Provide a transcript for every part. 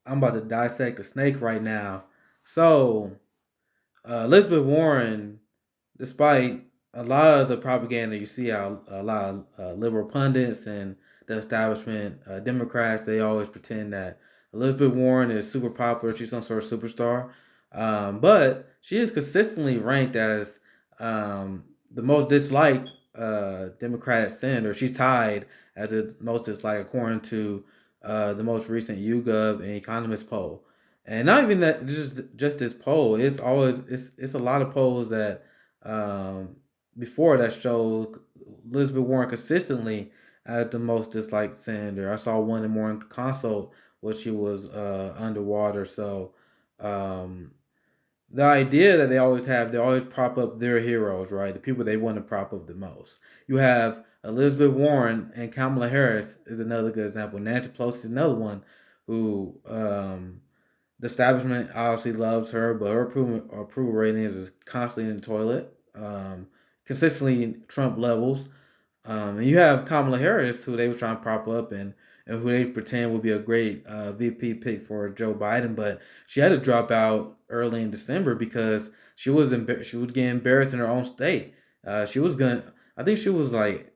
I'm about to dissect the snake right now. So, Elizabeth Warren, despite a lot of the propaganda you see out, a lot of liberal pundits and the establishment Democrats, they always pretend that Elizabeth Warren is super popular. She's some sort of superstar. But she is consistently ranked as the most disliked Democratic senator. She's tied as the most disliked according to the most recent YouGov and Economist poll. And not even that, just this poll. It's a lot of polls that um, before that showed Elizabeth Warren consistently as the most disliked senator. I saw one in Morning Consult where she was underwater. So um, the idea that they always prop up their heroes, right? The people they want to prop up the most. You have Elizabeth Warren and Kamala Harris is another good example. Nancy Pelosi is another one who the establishment obviously loves her, but her approval ratings is constantly in the toilet, consistently Trump levels. And you have Kamala Harris, who they were trying to prop up and who they pretend would be a great VP pick for Joe Biden, but she had to drop out early in December because she was getting embarrassed in her own state. She was gonna, I think she was like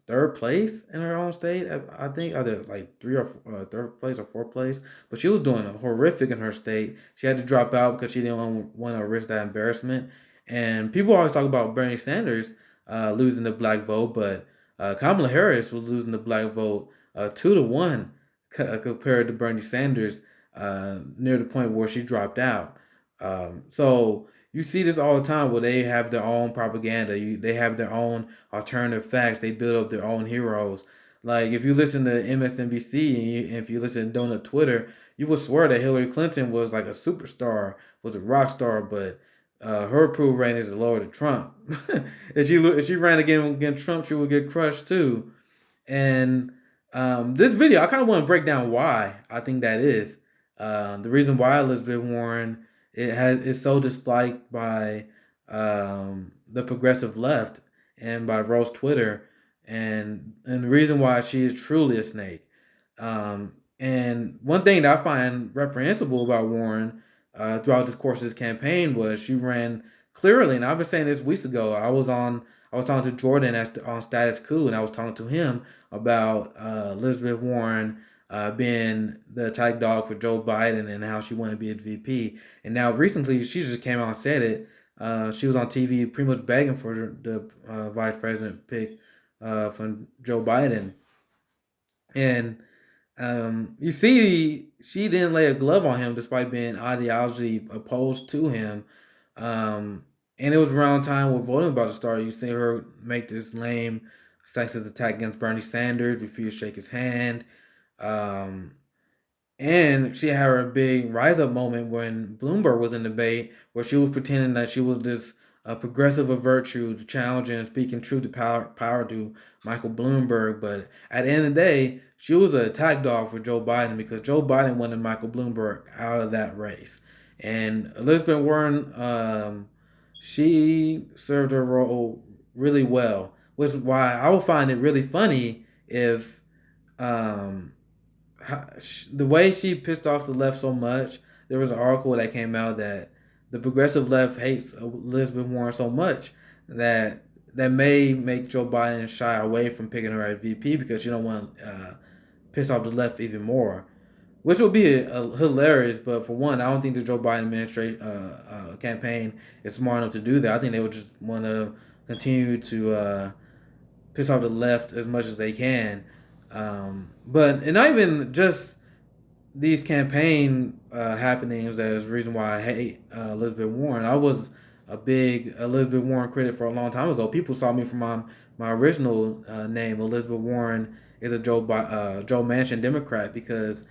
third place in her own state. I think either like third place or fourth place, but she was doing horrific in her state. She had to drop out because she didn't want to risk that embarrassment. And people always talk about Bernie Sanders losing the black vote, but Kamala Harris was losing the black vote 2-1 compared to Bernie Sanders near the point where she dropped out. So you see this all the time where they have their own propaganda. They have their own alternative facts. They build up their own heroes. Like if you listen to MSNBC and if you listen to Donut Twitter, you would swear that Hillary Clinton was like a superstar, was a rock star, but her approval rating is lower than Trump. If she ran against Trump, she would get crushed too. And this video, I kind of want to break down why I think that is. The reason why Elizabeth Warren is so disliked by the progressive left and by Rose Twitter, and the reason why she is truly a snake. And one thing that I find reprehensible about Warren throughout this course of this campaign was she ran clearly, and I've been saying this weeks ago. I was talking to Jordan on Status Coup, and I was talking to him about Elizabeth Warren being the attack dog for Joe Biden and how she wanted to be a VP. And now recently, she just came out and said it. She was on TV pretty much begging for the vice president pick from Joe Biden. And you see, she didn't lay a glove on him despite being ideology opposed to him. And it was around time when voting about to start. You see her make this lame sexist attack against Bernie Sanders, refuse to shake his hand. Um, and she had her big rise up moment when Bloomberg was in debate, where she was pretending that she was this progressive of virtue, challenging and speaking truth to power to Michael Bloomberg. But at the end of the day, she was an attack dog for Joe Biden because Joe Biden wanted Michael Bloomberg out of that race. And Elizabeth Warren, she served her role really well, which is why I would find it really funny if um, the way she pissed off the left so much. There was an article that came out that the progressive left hates Elizabeth Warren so much that that may make Joe Biden shy away from picking her as VP because you don't want to piss off the left even more, which would be hilarious. But for one, I don't think the Joe Biden administration campaign is smart enough to do that. I think they would just want to continue to piss off the left as much as they can. But and not even just these campaign happenings as the reason why I hate Elizabeth Warren. I was a big Elizabeth Warren critic for a long time ago. People saw me from my original name. Elizabeth Warren is a Joe Manchin Democrat because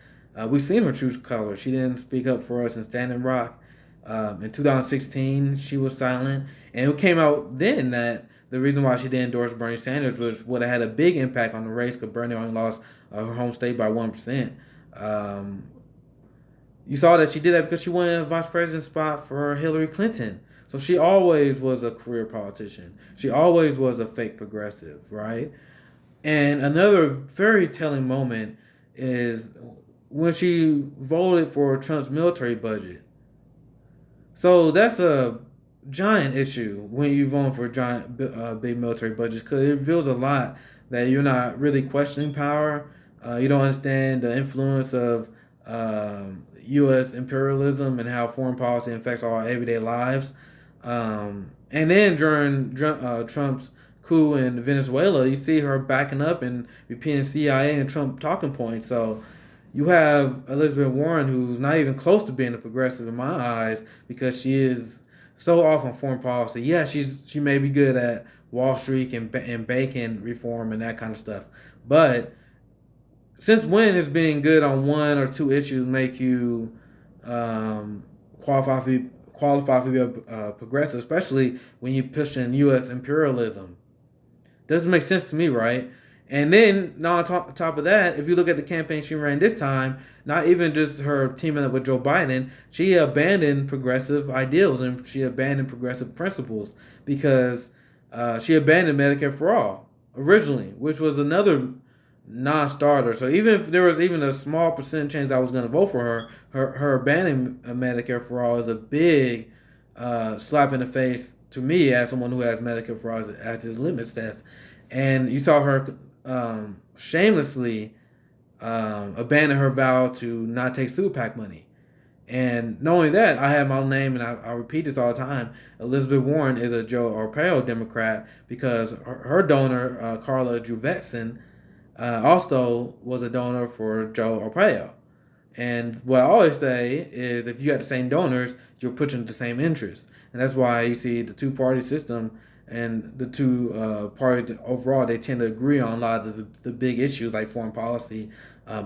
we've seen her true colors. She didn't speak up for us in Standing Rock. In 2016, she was silent, and it came out then that the reason why she didn't endorse Bernie Sanders was would have had a big impact on the race because Bernie only lost her home state by 1%. Um, you saw that she did that because she wanted a vice president spot for Hillary Clinton. So she always was a career politician. She always was a fake progressive, right? And another very telling moment is when she voted for Trump's military budget. So that's a giant issue when you vote for giant, big military budgets because it reveals a lot that you're not really questioning power. You don't understand the influence of U.S. imperialism and how foreign policy affects our everyday lives. And then during Trump's coup in Venezuela, you see her backing up and repeating CIA and Trump talking points. So you have Elizabeth Warren, who's not even close to being a progressive in my eyes, because she is so off on foreign policy. Yeah, she may be good at Wall Street and banking reform and that kind of stuff, but since when is being good on one or two issues make you um, qualify for qualify for be a progressive, especially when you're pushing U.S. imperialism? Doesn't make sense to me, right? And then, now on top of that, if you look at the campaign she ran this time, not even just her teaming up with Joe Biden, she abandoned progressive ideals and she abandoned progressive principles because she abandoned Medicare for all originally, which was another non-starter. So even if there was even a small percent chance I was going to vote for her, her abandoning Medicare for all is a big slap in the face to me as someone who has Medicare for all as his limits test. And you saw her shamelessly abandon her vow to not take super PAC money. And knowing that, I have my own name, and I repeat this all the time. Elizabeth Warren is a Joe Arpaio Democrat because her donor, Carla Juvetson, also was a donor for Joe Arpaio. And what I always say is if you got the same donors, you're pushing the same interests. And that's why you see the two-party system and the two parties overall, they tend to agree on a lot of the big issues like foreign policy,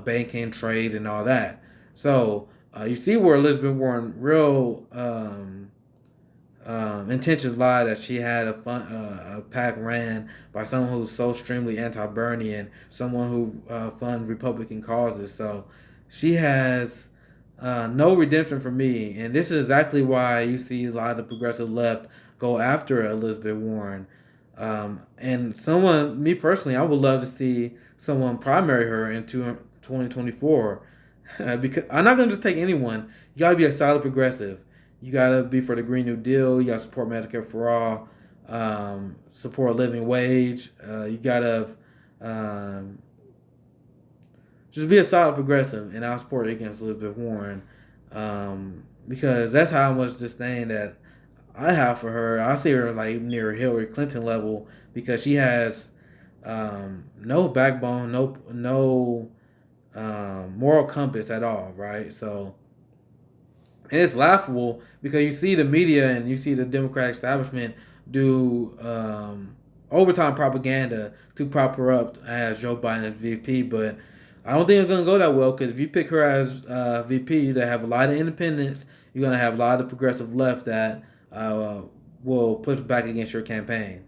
banking, trade, and all that. So you see where Elizabeth Warren real intentions lie that she had a PAC ran by someone who's so extremely anti-Bernie and someone who funds Republican causes. So she has no redemption for me, and this is exactly why you see a lot of the progressive left go after Elizabeth Warren. And someone, me personally, I would love to see someone primary her in 2024 because I'm not gonna just take anyone. You gotta be a solid progressive. You gotta be for the Green New Deal. You gotta support Medicare for all. Support a living wage. You gotta um, just be a solid progressive, and I'll support against Elizabeth Warren because that's how much disdain that I have for her. I see her like near Hillary Clinton level because she has no backbone, no moral compass at all, right? So, and it's laughable because you see the media and you see the Democratic establishment do overtime propaganda to prop her up as Joe Biden as VP, but I don't think it's going to go that well because if you pick her as VP, you're going to have a lot of independents. You're going to have a lot of progressive left that will push back against your campaign.